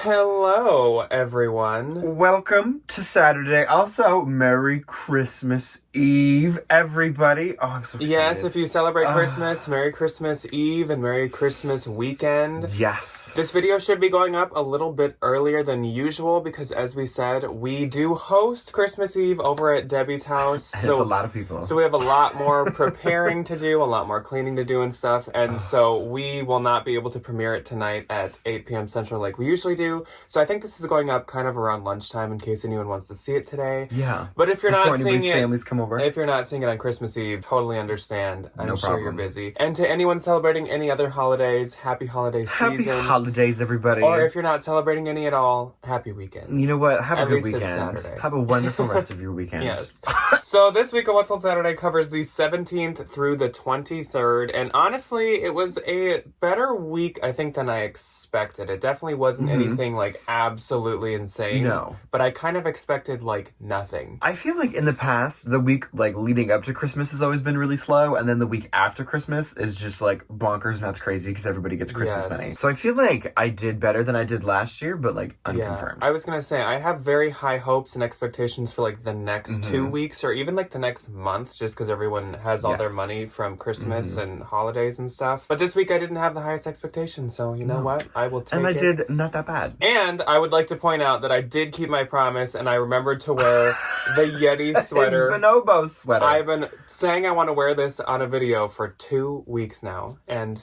Hello, everyone. Welcome to Saturday. Also, Merry Christmas Eve, everybody. Oh, I'm so excited. Yes, if you celebrate Christmas, Merry Christmas Eve and Merry Christmas weekend. Yes. This video should be going up a little bit earlier than usual because, as we said, we do host Christmas Eve over at Debbie's house. And it's a lot of people. So we have a lot more preparing to do, a lot more cleaning to do and stuff. And so we will not be able to premiere it tonight at 8 p.m. Central like we usually do. So I think this is going up kind of around lunchtime in case anyone wants to see it today. Yeah. But if you're not seeing it, families come over. if you're not seeing it on Christmas Eve, totally understand. I'm No sure problem. you're busy. And to anyone celebrating any other holidays, happy holiday Happy season. holidays, everybody. Or if you're not celebrating any at all, happy weekend. You know what? Have At a good least it's weekend. Saturday. Have a wonderful rest of your weekend. Yes. So this week of What's on Saturday covers the 17th through the 23rd. And honestly, it was a better week, I think, than I expected. It definitely wasn't anything like absolutely insane. No. But I kind of expected like nothing. I feel like in the past, the week like leading up to Christmas has always been really slow, and then the week after Christmas is just like bonkers nuts crazy because everybody gets Christmas money. So I feel like I did better than I did last year, but like unconfirmed. Yeah. I was gonna say I have very high hopes and expectations for like the next 2 weeks or even like the next month, just because everyone has all their money from Christmas and holidays and stuff. But this week I didn't have the highest expectations, so you know what? I will take it. And I did not that bad. And I would like to point out that I did keep my promise, and I remembered to wear the Yeti sweater. It's Bonobo sweater. I've been saying I want to wear this on a video for 2 weeks now, and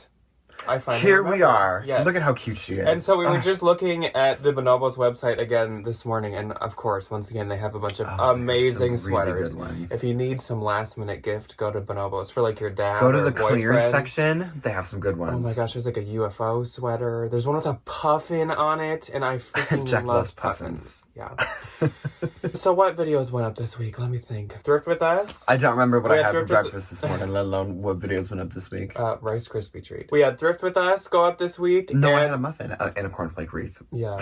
I finally Here we remembered. are. Yes. Look at how cute she is. And so we were just looking at the Bonobos website again this morning, and of course, once again, they have a bunch of amazing some really sweaters. good ones. If you need some last minute gift, go to Bonobos for like your dad. Go to or the clearance boyfriend. section. They have some good ones. Oh my gosh, there's like a UFO sweater. There's one with a puffin on it, and I freaking Jack love loves puffins. Yeah. So what videos went up this week? Let me think. Thrift with Us? I don't remember what We I had had for Thrift with- breakfast this morning, let alone what videos went up this week. Rice Krispie treat. We had Thrift with Us go up this week. No, I and had a muffin and a cornflake wreath. Yeah.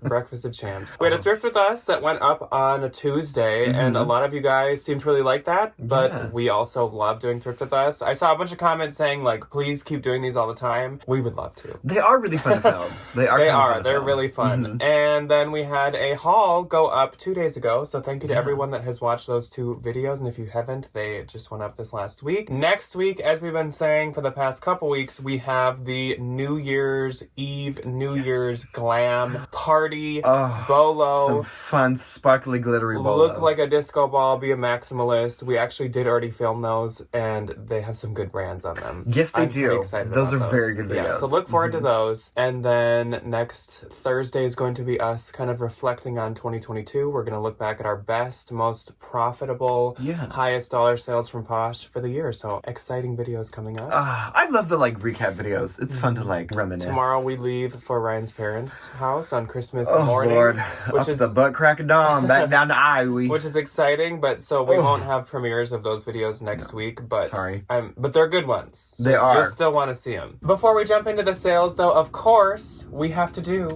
Breakfast of Champs. We had a Thrift with Us that went up on a Tuesday, and a lot of you guys seemed to really like that, but we also love doing Thrift with Us. I saw a bunch of comments saying, like, please keep doing these all the time. We would love to. They are really fun to film. They are. They're really fun. And then we had a haul go up 2 days ago, so thank you to everyone that has watched those 2 videos, and if you haven't, they just went up this last week. Next week, as we've been saying for the past couple weeks, we have the New Year's Eve, New Year's glam party, bolo. Some fun, sparkly, glittery bolos. Look like a disco ball, be a maximalist. We actually did already film those, and they have some good brands on them. Yes, they I'm do. pretty excited Those about are very good videos. Yeah, so look forward to those. And then next Thursday is going to be us kind of reflecting on 2022. We're going to look back at our best, most profitable, highest dollar sales from Posh for the year. So exciting videos coming up. I love the like recap videos. It's fun to like reminisce. Tomorrow we leave for Ryan's parents' house on Christmas Oh morning. Lord, which up is the butt crack of dawn, back down to Iowa. which is exciting, but so we won't have premieres of those videos next week. But Sorry. but they're good ones. So They are. You'll still want to see them. Before we jump into the sales, though, of course we have to do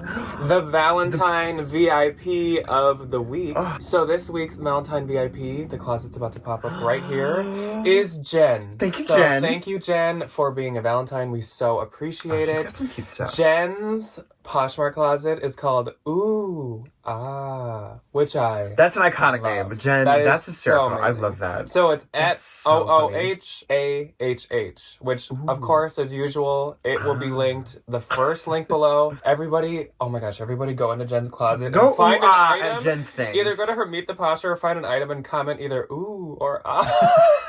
the Valentine VIP of the week. So this week's Valentine VIP, the closet's about to pop up right here, is Jen. Thank you, So Jen. Thank you, Jen, for being a Valentine. We so appreciate She's it. got some cute stuff. Jen's Poshmark closet is called Ooh Ah, which I That's an iconic love. name, but Jen, That is that's so hysterical. I amazing. love that. So it's at That's so OOHAHH, which of course, as usual, it will be linked. The first link below. Everybody, oh my gosh, everybody go into Jen's closet Go and find ooh, an ah item. at Jen's things. Either go to her Meet the Posher or find an item and comment either ooh or ah.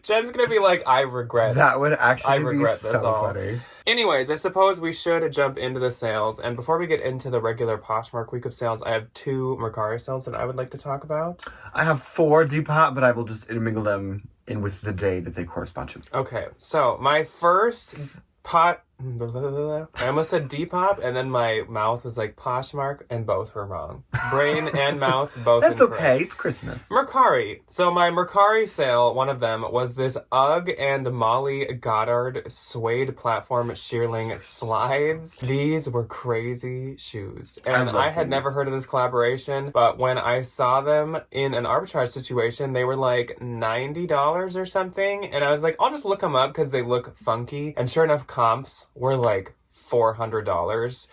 Jen's gonna be like, I regret. That would actually I regret be this so all. funny. Anyways, I suppose we should jump into the sales. And before we get into the regular Poshmark week of sales, I have 2 Mercari sales that I would like to talk about. I have 4 Depop, but I will just intermingle them in with the day that they correspond to. Okay, so my first pot... I almost said Depop, and then my mouth was like Poshmark, and both were wrong. Brain and mouth, both That's incorrect. okay. It's Christmas. Mercari. So my Mercari sale, one of them, was this UGG and Molly Goddard suede platform shearling slides. These were crazy shoes. And I had these. never heard of this collaboration, but when I saw them in an arbitrage situation, they were like $90 or something. And I was like, I'll just look them up because they look funky. And sure enough, comps were like $400.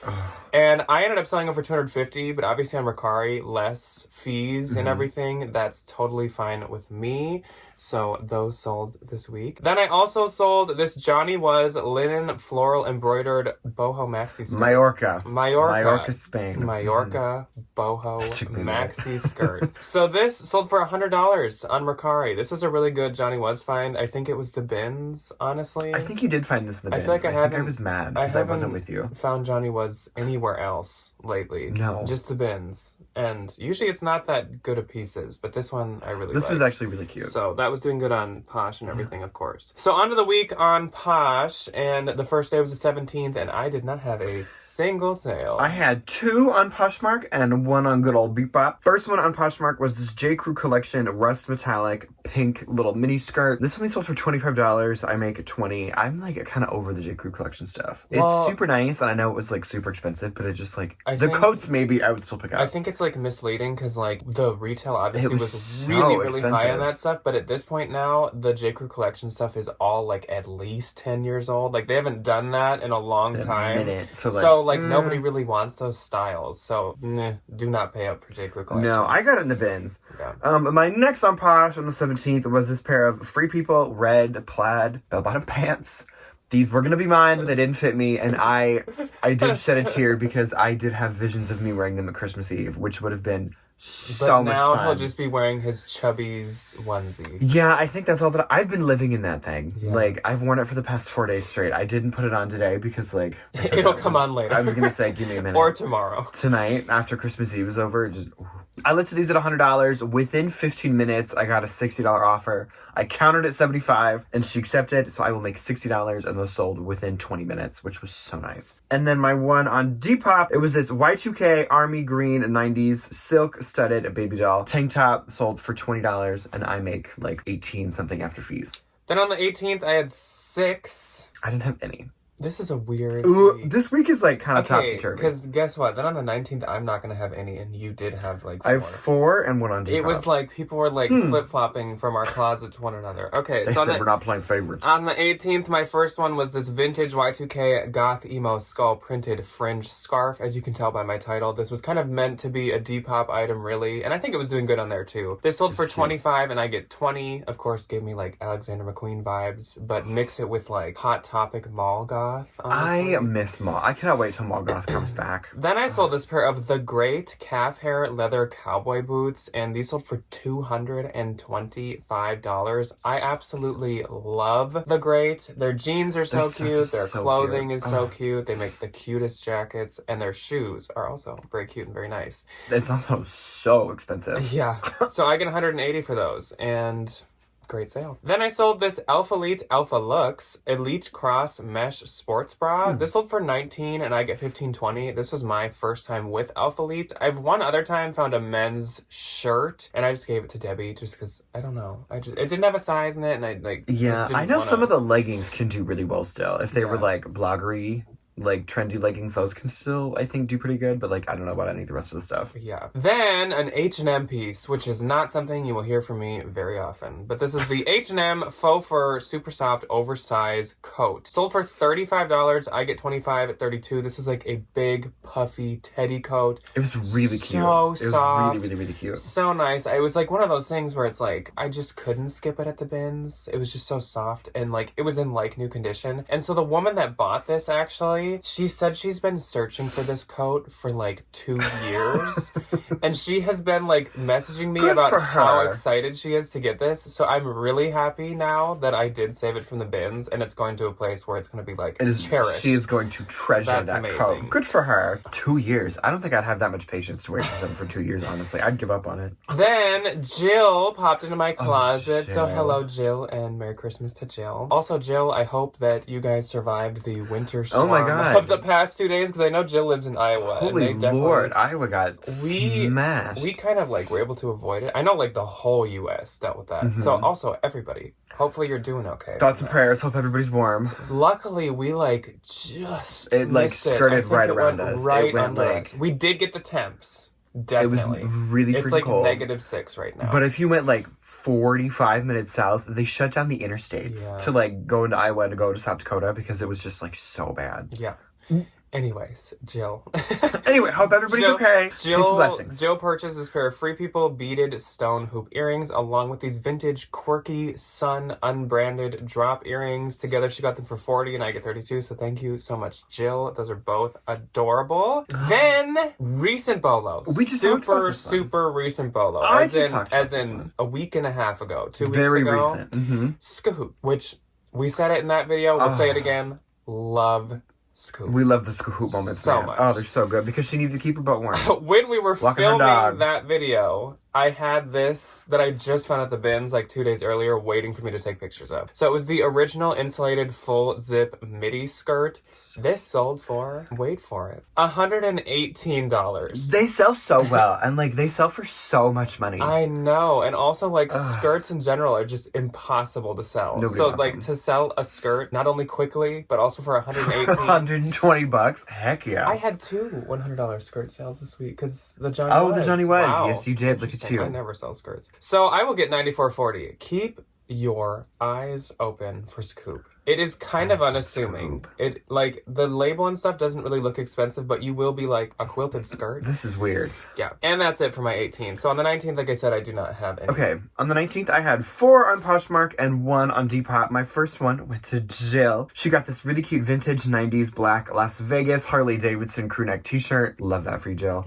And I ended up selling them for $250, but obviously on Mercari, less fees and everything. That's totally fine with me. So those sold this week. Then I also sold this Johnny Was linen floral embroidered boho maxi skirt. Mallorca, Spain. Mallorca boho maxi skirt. So this sold for $100 on Mercari. This was a really good Johnny Was find. I think it was the bins, honestly. I think you did find this in the bins. I feel like I was mad because I wasn't with you. Found Johnny Was anywhere else lately. No. Just the bins. And usually it's not that good of pieces, but this one I really This liked. was actually really cute. So that was doing good on Posh and everything, of course. So on to the week on Posh, and the first day was the 17th, and I did not have a single sale. I had 2 on Poshmark and 1 on good old Bebop. First one on Poshmark was this J. Crew collection rust metallic pink little mini skirt. This only sold for $25. I make $20. I'm like kind of over the J. Crew collection stuff. It's super nice, and I know it was like super expensive, but it just like the coats maybe I would still pick up. I think it's like misleading because like the retail obviously was so really high on that stuff, but at this point now the J. Crew collection stuff is all like at least 10 years old. Like they haven't done that in a long time. So nobody really wants those styles. So do not pay up for J. Crew collection. No, I got it in the bins. Yeah. My next on Posh on the 17th was this pair of Free People red plaid bell-bottom pants. These were gonna be mine, but they didn't fit me, and I did shed a tear because I did have visions of me wearing them at Christmas Eve, which would have been so much fun. But now he'll just be wearing his Chubby's onesie. Yeah, I think that's all that I've been living in that thing. Yeah. Like, I've worn it for the past 4 days straight. I didn't put it on today because, like... It'll come on later. I was gonna say, give me a minute. Or tomorrow. Tonight, after Christmas Eve is over, just... I listed these at $100. Within 15 minutes, I got a $60 offer. I countered at $75, and she accepted, so I will make $60, and those sold within 20 minutes, which was so nice. And then my one on Depop, it was this Y2K Army Green 90s silk studded baby doll. Tank top sold for $20, and I make like 18 something after fees. Then on the 18th, I had 6. I didn't have any. This is a weird week. This week is like kind of topsy-turvy. Because guess what? Then on the 19th, I'm not going to have any, and you did have like 4. I have 4 and 1 on Depop. It was like people were like flip-flopping from our closet to one another. Okay, they said we're not playing favorites. On the 18th, my first one was this vintage Y2K goth emo skull printed fringe scarf. As you can tell by my title, this was kind of meant to be a Depop item, really, and I think it was doing good on there too. This sold for $25, and I get 20. Of course, gave me like Alexander McQueen vibes, but mix it with like Hot Topic mall goth. Honestly. I miss mall. I cannot wait till mall goth comes back. Then I sold this pair of the Great calf hair leather cowboy boots, and these sold for $225. I absolutely love the Great. Their jeans are so cute. Their clothing is so cute. They make the cutest jackets, and their shoes are also very cute and very nice. It's also so expensive. Yeah. So I get $180 for those, and... great sale. Then I sold this Elf Elite Alpha Lux Elite Cross Mesh Sports Bra. This sold for $19 and I get $15.20. This was my first time with Elf Elite. I've one other time found a men's shirt and I just gave it to Debbie just because I don't know. It didn't have a size in it and I like just didn't I know wanna... some of the leggings can do really well still. If they were like bloggery, like trendy leggings, those can still I think do pretty good, but like I don't know about any of the rest of the stuff. Yeah. Then an H&M piece, which is not something you will hear from me very often, but this is the H&M faux fur super soft oversized coat. Sold for $35. I get $25 at $32. This was like a big puffy teddy coat. It was really cute. So soft. It was really cute. So nice. It was like one of those things where it's like I just couldn't skip it at the bins. It was just so soft and like it was in like new condition. And so the woman that bought this actually, she said she's been searching for this coat for like 2 years. And she has been like messaging me about how excited she is to get this. So I'm really happy now that I did save it from the bins and it's going to a place where it's going to be like cherished. She is going to treasure that amazing. Coat. Good for her. 2 years. I don't think I'd have that much patience to wait for something for 2 years, honestly. I'd give up on it. Then Jill popped into my closet. Jill. So hello, Jill, and Merry Christmas to Jill. Also, Jill, I hope that you guys survived the winter storm. Oh my God. Of the past 2 days, because I know Jill lives in Iowa. Holy Lord, Iowa got smashed. We kind of like were able to avoid it. I know like the whole U.S. dealt with that. So also everybody, hopefully you're doing okay. Thoughts and prayers. Hope everybody's warm. Luckily, we like just it like skirted right around us. Right it went under like us. We did get the temps. Definitely. It was really freaking cold. It's like -6 right now. But if you went like 45 minutes south, they shut down the interstates to like go into Iowa and to go to South Dakota because it was just like so bad. Yeah. Anyways, Jill. Anyway, hope everybody's okay. Peace and blessings. Jill purchased this pair of Free People beaded stone hoop earrings along with these vintage, quirky, sun unbranded drop earrings. Together, she got them for $40 and I get $32. So thank you so much, Jill. Those are both adorable. Then, recent bolos. We just talked about this one. super recent bolo. I As just in, talked about as this in one. a week and a half ago, 2 weeks Very ago. recent. Mm-hmm. Skahoot, which we said it in that video. We'll say it again. Love Scoop. We love the Scoop moments, so man. much. Oh, they're so good because she needed to keep her butt warm. When we were Walking her filming dog. that video, I had this that I just found at the bins like 2 days earlier waiting for me to take pictures of. So it was the original insulated full zip midi skirt. This sold for, wait for it, $118. They sell so well, and like they sell for so much money. I know, and also like skirts in general are just impossible to sell. Nobody so wants like them. to sell a skirt not only quickly but also for $118. $120. Heck yeah. I had two $100 skirt sales this week because the Johnny Oh, was. the Johnny was. Wow. Yes, you did. Look at Interesting. you. I never sell skirts. So I will get $94.40. Keep your eyes open for Scoop. It is kind of unassuming. Scoop. It like the label and stuff doesn't really look expensive, but you will be like a quilted skirt. This is weird. Yeah. And that's it for my 18th. So on the 19th, like I said, I do not have any. Okay, on the 19th, I had 4 on Poshmark and 1 on Depop. My first one went to Jill. She got this really cute vintage 90s black Las Vegas Harley Davidson crew neck t-shirt. Love that for you, Jill.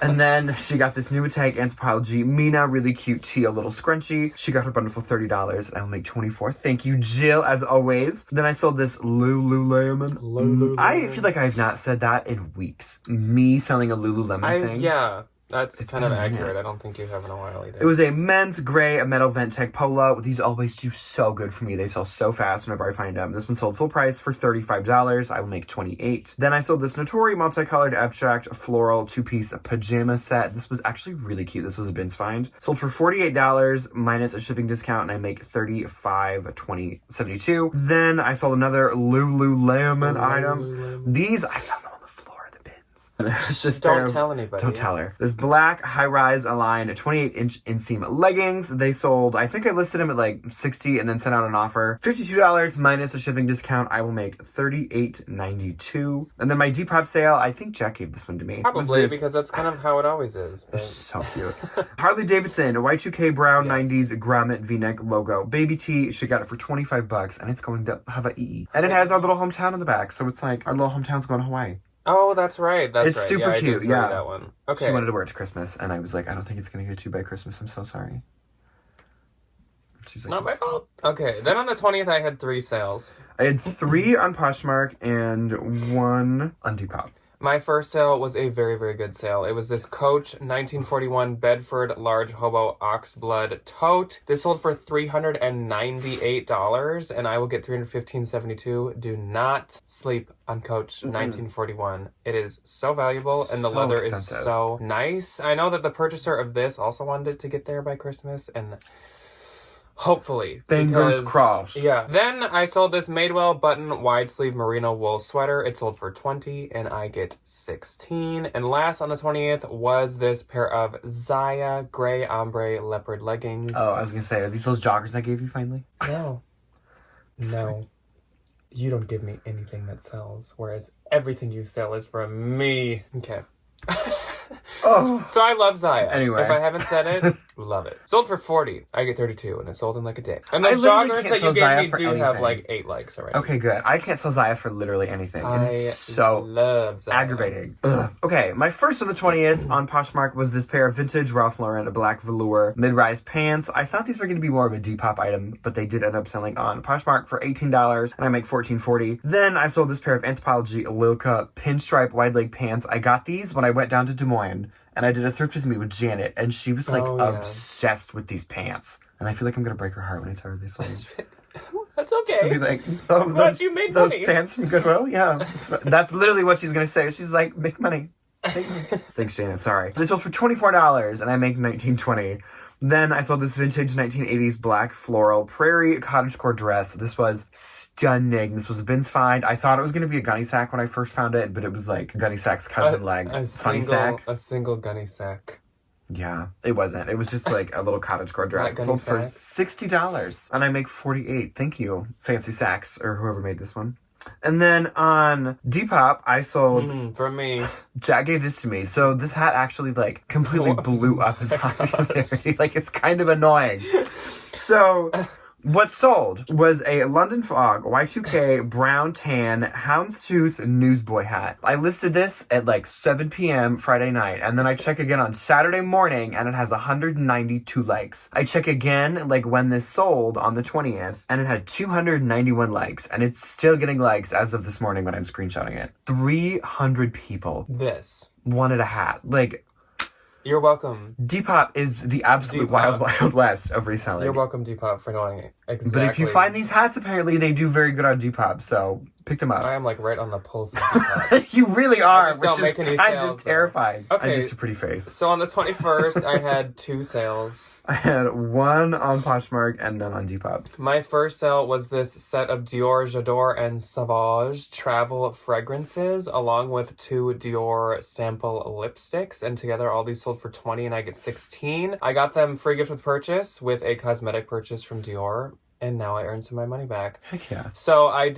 And then she got this new tag Anthropology Mina really cute teal little scrunchie. She got her bundle for $30 and I will make $24. Thank you, Jill, as always. Then I sold this Lululemon. I feel like I have not said that in weeks. Me selling a Lululemon thing. Yeah. That's It's kind of been a minute. accurate. I don't think you have in a while either. It was a men's gray, a metal vent tech polo. These always do so good for me. They sell so fast whenever I find them. This one sold full price for $35. I will make $28. Then I sold this Notori multicolored abstract floral 2-piece pajama set. This was actually really cute. This was a bins find. Sold for $48 minus a shipping discount, and I make $35.72. Then I sold another Lululemon item. These I found them on the floor of the bins. Just don't tell anybody. Don't tell her. This black high-rise aligned 28-inch inseam leggings. They sold, I think I listed them at like $60 and then sent out an offer. $52 minus a shipping discount. I will make $38.92. And then my Depop sale, I think Jack gave this one to me. Probably, because that's kind of how it always is. But... So cute. Harley Davidson, Y2K brown 90s grommet V-neck logo. Baby tee, she got it for $25 and it's going to Hawaii. And it has our little hometown on the back, so it's like our little hometown's going to Hawaii. Oh, that's right. That's It's right. super I cute, did yeah. that one. Okay. She wanted to wear it to Christmas, and I was like, I don't think it's going to get to you by Christmas. I'm so sorry. She's like, Not my fault. Okay, then on the 20th, I had 3 sales. I had 3 on Poshmark and 1 on Depop. My first sale was a very, very good sale. It was this Coach 1941 Bedford Large Hobo Oxblood Tote. This sold for $398, and I will get $315.72. Do not sleep on Coach 1941. It is so valuable, and the So leather expensive. is so nice. I know that the purchaser of this also wanted it to get there by Christmas, and... hopefully. Fingers because- crossed. Yeah. Then I sold this Madewell button wide sleeve merino wool sweater. It sold for $20 and I get $16. And last on the 20th was this pair of Zaya gray ombre leopard leggings. Oh, I was going to say, are these those joggers I gave you finally? No. No. You don't give me anything that sells, whereas everything you sell is from me. Okay. Oh. So I love Zaya. Anyway. If I haven't said it, love it. Sold for $40. I get $32, and it sold in like a day. And I those literally joggers can't that sell you gave Zaya me for do have anything. like 8 likes already. Okay, good. I can't sell Zaya for literally anything. And I it's so love Zaya. aggravating. Ugh. Okay, my first on the 20th on Poshmark was this pair of vintage Ralph Lauren black velour mid-rise pants. I thought these were going to be more of a Depop item, but they did end up selling on Poshmark for $18, and I make $14.40. Then I sold this pair of Anthropology Lilka pinstripe wide leg pants. I got these when I went down to Des Moines, and I did a thrift with me with Janet, and she was like Oh, yeah. obsessed with these pants. And I feel like I'm going to break her heart when I tell her they sold. That's okay. She'll be like, oh, Glad you made those money. pants from Goodwill? Yeah. That's literally what she's going to say. She's like, make money. Thanks, Janet. Sorry. They sold for $24, and I make $19.20. Then I sold this vintage 1980s black floral prairie cottagecore dress. This was stunning. This was a bins find. I thought it was going to be a gunny sack when I first found it, but it was like Gunny Sack's cousin leg. Funny sack. A single gunny sack. Yeah, it wasn't. It was just like a little cottagecore dress. Black Sold gunny for $60, and I make $48. Thank you, Fancy Sacks, or whoever made this one. And then on Depop, I sold... For me. Jack gave this to me. So this hat actually, like, completely blew up in popularity. Like, it's kind of annoying. So... What sold was a London Fog Y2K brown tan houndstooth newsboy hat. I listed this at like 7 p.m. Friday night, and then I check again on Saturday morning, and it has 192 likes. I check again, like when this sold on the 20th, and it had 291 likes, and it's still getting likes as of this morning when I'm screenshotting it. 300 people wanted a hat. Like... You're welcome. Depop is the absolute wild west of reselling. You're welcome, Depop, for knowing exactly. But if you find these hats, apparently they do very good on Depop, so pick them up. I am like right on the pulse of Depop. You really are, I just don't make any kind sales, of terrifying. Okay. I'm just a pretty face. So on the 21st, I had 2 sales. I had one on Poshmark and none on Depop. My first sale was this set of Dior J'adore and Sauvage travel fragrances, along with 2 Dior sample lipsticks, and together all these sold for $20 and I get $16. I got them free gift with purchase with a cosmetic purchase from Dior. And now I earned some of my money back. Heck yeah. So I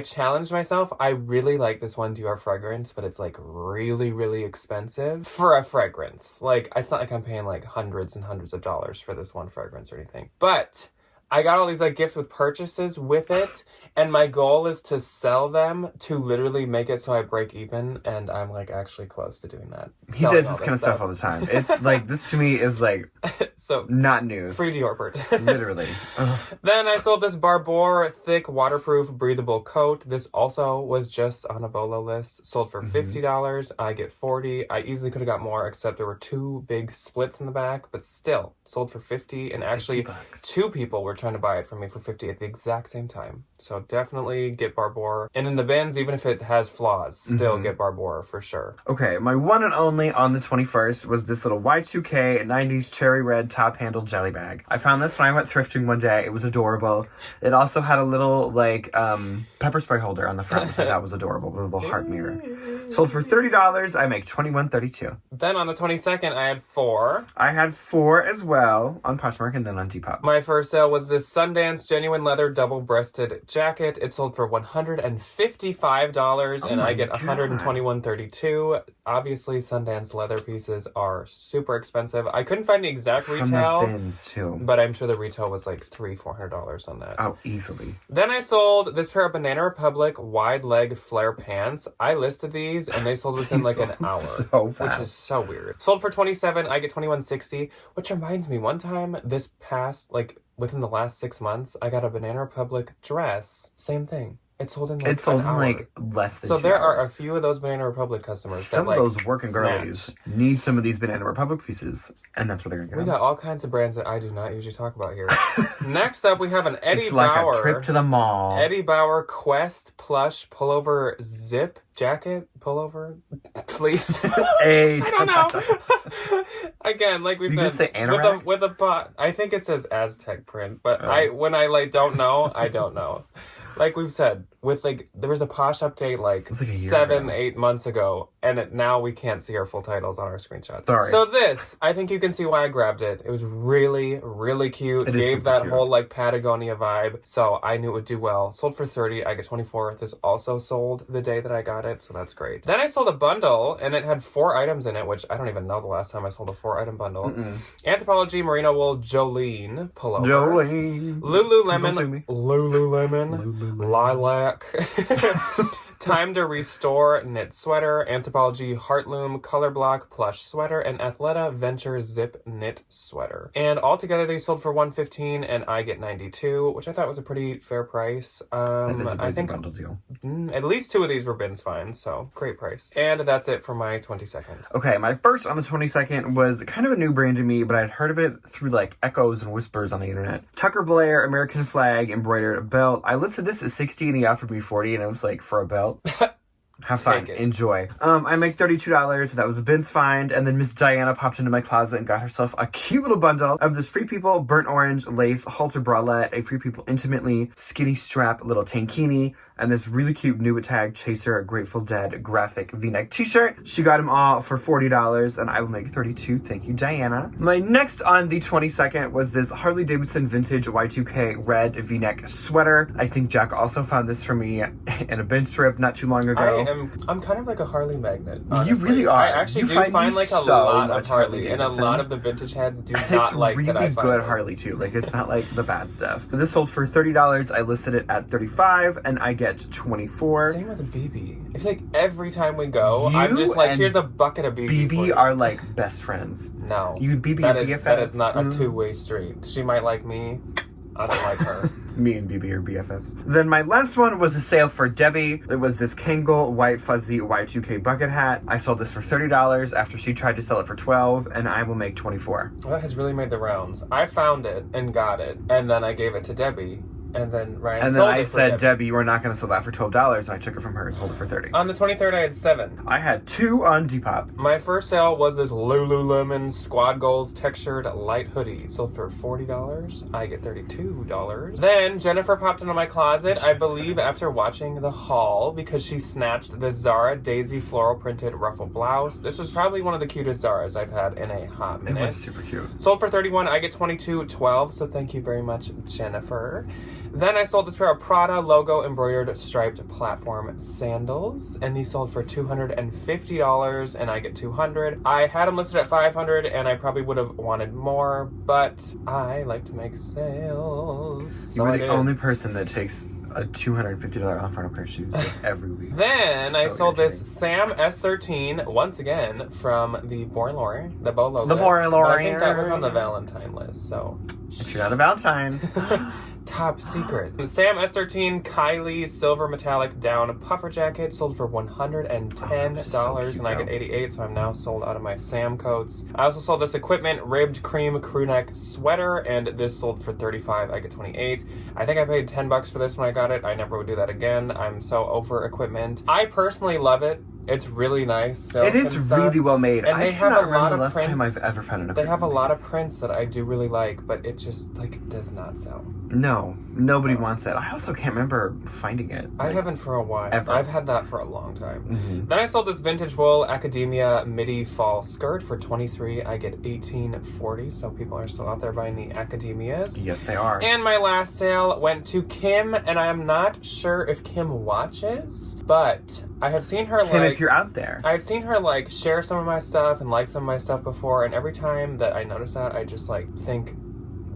challenged myself. I really like this one Dior fragrance, but it's like really, really expensive for a fragrance. Like, it's not like I'm paying like hundreds and hundreds of dollars for this one fragrance or anything. But I got all these like gifts with purchases with it, and my goal is to sell them to literally make it so I break even, and I'm like actually close to doing that. He does this kind of stuff all the time. It's like, this to me is like so not news. Free Dior purchase. Literally. Then I sold this Barbour thick waterproof breathable coat. This also was just on a Bolo list. Sold for $50. I get $40. I easily could have got more, except there were 2 big splits in the back, but still sold for $50. And actually 2 people were trying to buy it from me for $50 at the exact same time. So definitely get Barbour. And in the bins, even if it has flaws, still get Barbour for sure. Okay, my one and only on the 21st was this little Y2K 90s cherry red top handle jelly bag. I found this when I went thrifting one day. It was adorable. It also had a little like pepper spray holder on the front, which I thought was adorable, with a little heart mirror. Sold for $30. I make $21.32. Then on the 22nd, I had 4. I had 4 as well on Poshmark and then on Depop. My first sale was this Sundance genuine leather double-breasted jacket. It sold for $155, and I get $121.32. Obviously, Sundance leather pieces are super expensive. I couldn't find the exact retail, from the bins too, but I'm sure the retail was like $300-$400 on that. Oh, easily. Then I sold this pair of Banana Republic wide leg flare pants. I listed these, and they sold within like an hour, so fast. Which is so weird. Sold for $27. I get $21.60, which reminds me, one time this past within the last 6 months, I got a Banana Republic dress. Same thing. It sold in like an hour. Like less than 2 hours. So there are a hours. few of those Banana Republic customers. Some of those working girlies need some of these Banana Republic pieces, and that's what they're gonna get. We got all kinds of brands that I do not usually talk about here. Next up, we have an Eddie it's Bauer. Like a trip to the mall. Eddie Bauer Quest plush pullover zip jacket pullover fleece. Hey, I don't know. Again, like we said, just say anorak? with a pot. I think it says Aztec print, but when I don't know, I don't know. Like we've said, with there was a Posh update like 7-8 months ago, and now we can't see our full titles on our screenshots. Sorry. So this, I think you can see why I grabbed it. It was really, really cute. It gave that cute whole Patagonia vibe, so I knew it would do well. Sold for $30. I get $24. This also sold the day that I got it, so that's great. Then I sold a bundle, and it had 4 items in it, which I don't even know the last time I sold a 4-item bundle. Anthropologie Merino Wool Jolene pullover. Jolene. Lululemon. Lilac. Time to Restore knit sweater, Anthropologie Heartloom color block plush sweater, and Athleta Venture zip knit sweater. And altogether they sold for $115, and I get $92, which I thought was a pretty fair price. That is a I think bundle deal. At least 2 of these were bins fine, so great price. And that's it for my 22nd. Okay, my first on the 22nd was kind of a new brand to me, but I'd heard of it through echoes and whispers on the internet. Tucker Blair American flag embroidered belt. I listed this at $60 and he offered me $40, and I was like, for a belt? Have fun. Take it. Enjoy. I make $32. That was a bin's find. And then Miss Diana popped into my closet and got herself a cute little bundle of this Free People burnt orange lace halter bralette, a Free People intimately skinny strap little tankini, and this really cute new tag chaser Grateful Dead graphic v-neck t-shirt. She got them all for $40 and I will make $32. Thank you, Diana. My next on the 22nd was this Harley Davidson vintage Y2K red v-neck sweater. I think Jack also found this for me in a bin strip not too long ago. I'm kind of like a Harley magnet, honestly. You really are. I actually do find like a lot of Harley, and a Davidson. lot of the vintage heads do not like really that I find good it. Harley too. Like it's not like the bad stuff. This sold for $30. I listed it at $35 and I get $24. Same with a BB. I feel like every time we go, You I'm just like, and here's a bucket of BB. for BB you. are like best friends. No. You and BB that are is, BFFs. that is not a two-way street. She might like me. I don't like her. Me and BB are BFFs. Then my last one was a sale for Debbie. It was this Kangol white fuzzy Y2K bucket hat. I sold this for $30 after she tried to sell it for $12, and I will make $24. Well, that has really made the rounds. I found it and got it, and then I gave it to Debbie, and then Ryan And then sold I it for said, Debbie, you are not going to sell that for $12, and I took it from her and sold it for $30. On the 23rd, I had 7. I had 2 on Depop. My first sale was this Lululemon Squad Goals textured light hoodie. Sold for $40. I get $32. Then Jennifer popped into my closet, I believe after watching the haul, because she snatched the Zara Daisy floral printed ruffle blouse. This is probably one of the cutest Zaras I've had in a hot minute. It was super cute. Sold for $31. I get $22.12. So thank you very much, Jennifer. Then I sold this pair of Prada logo embroidered striped platform sandals, and these sold for $250, and I get $200. I had them listed at $500, and I probably would have wanted more, but I like to make sales. So You I were the did. only person that takes a $250 off on a pair of shoes like, every week. Then I So sold this irritating. Sam S13 once again from the Borlore, the Bolo The list. Borlore. But I think that was on the Valentine list, so If you're not a Valentine. top secret. Sam S13 Kylie silver metallic down puffer jacket sold for $110, so cute, and I get though. $88, so I'm now sold out of my Sam coats. I also sold this equipment ribbed cream crew neck sweater, and this sold for $35. I get $28. I think I paid $10 for this when I got it. I never would do that again. I'm so over equipment. I personally love it. It's really nice. Silk It is and stuff. really well made. And I they have cannot a lot remember of the last time prints. I've ever found an They have a equipment lot piece. of prints that I do really like, but it just like does not sell. No, nobody wants it. I also can't remember finding it. I haven't for a while. ever. I've had that for a long time. Mhm. Then I sold this vintage wool academia midi fall skirt for $23. I get $18.40. So people are still out there buying the academias. Yes, they are. And my last sale went to Kim, and I am not sure if Kim watches, but I have seen her Kim, like. if you're out there. I've seen her like share some of my stuff and like some of my stuff before, and every time that I notice that, I just like think,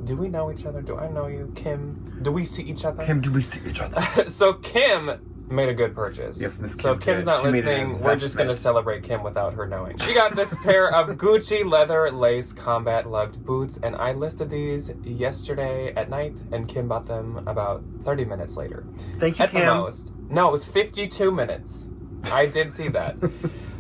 do we know each other? Do I know you, Kim? Do we see each other? Kim, do we see each other? So Kim made a good purchase. Yes, Miss So Kim if Kim's did. not She made an listening, we're just going to investment. celebrate Kim without her knowing. She got this pair of Gucci leather lace combat lugged boots, and I listed these yesterday at night, and Kim bought them about 30 minutes later. Thank you, At the Kim. most. No, it was 52 minutes. I did see that.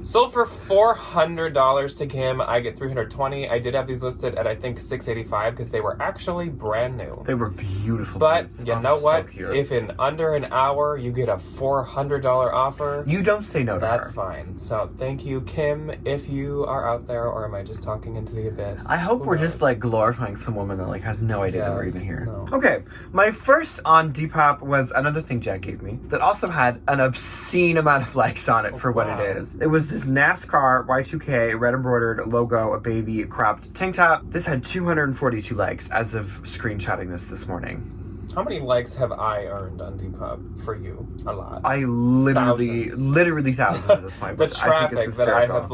Sold for $400 to Kim. I get $320. I did have these listed at I think $685 because they were actually brand new. They were beautiful But boots. you Oh, know so what? cute. If in under an hour you get a $400 offer, You don't say no to that's her. fine. So thank you, Kim, if you are out there, or am I just talking into the abyss? I hope Who we're just knows? like glorifying some woman that like has no idea that Yeah, we're even here. no. Okay, my first on Depop was another thing Jack gave me that also had an obscene amount of likes on it for what wow. it is. It was this NASCAR Y2K red embroidered logo, a baby cropped tank top. This had 242 likes as of screenshotting this morning. How many likes have I earned on Depop for you? A lot. I literally thousands at this point, The which I think traffic is that I hysterical. have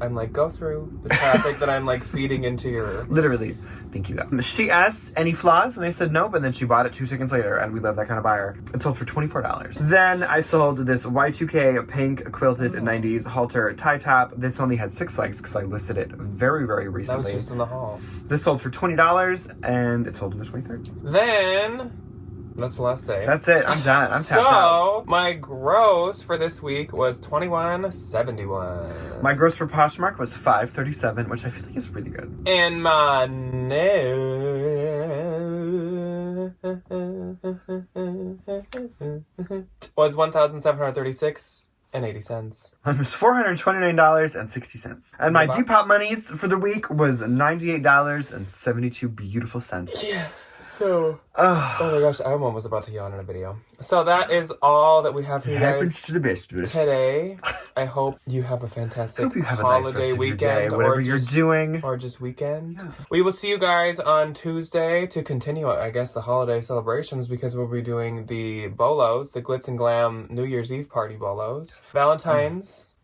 I'm like, go through the traffic that I'm like feeding into your. Literally. Thank you. She asked any flaws, and I said nope, and then she bought it 2 seconds later, and we love that kind of buyer. It sold for $24. Then I sold this Y2K pink quilted 90s halter tie top. This only had 6 likes because I listed it very, very That was recently. just in the hall. This sold for $20, and it sold on the 23rd. Then, that's the last day. That's it. I'm done. I'm tapped out. So, my gross for this week was $21.71. My gross for Poshmark was $5.37, which I feel like is really good. And my net was $1,736.80. It was $429.60. And my Goodbye. Depop monies for the week was $98.72 beautiful cents. Yes. So, Oh, oh my gosh, I'm almost about to yawn in a video. So that is all that we have for you happens guys to the best of us. today. I hope you have a fantastic Hope you have a nice holiday rest of your weekend, day, whatever or you're just, doing. or just weekend. Yeah. We will see you guys on Tuesday to continue, I guess, the holiday celebrations, because we'll be doing the bolos, the Glitz and Glam New Year's Eve party bolos. Valentines.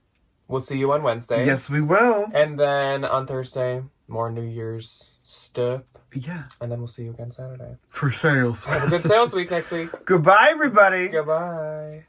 We'll see you on Wednesday. Yes, we will. And then on Thursday, more New Year's stuff. Yeah. And then we'll see you again Saturday. For sales. Have a good sales week next week. Goodbye, everybody. Goodbye.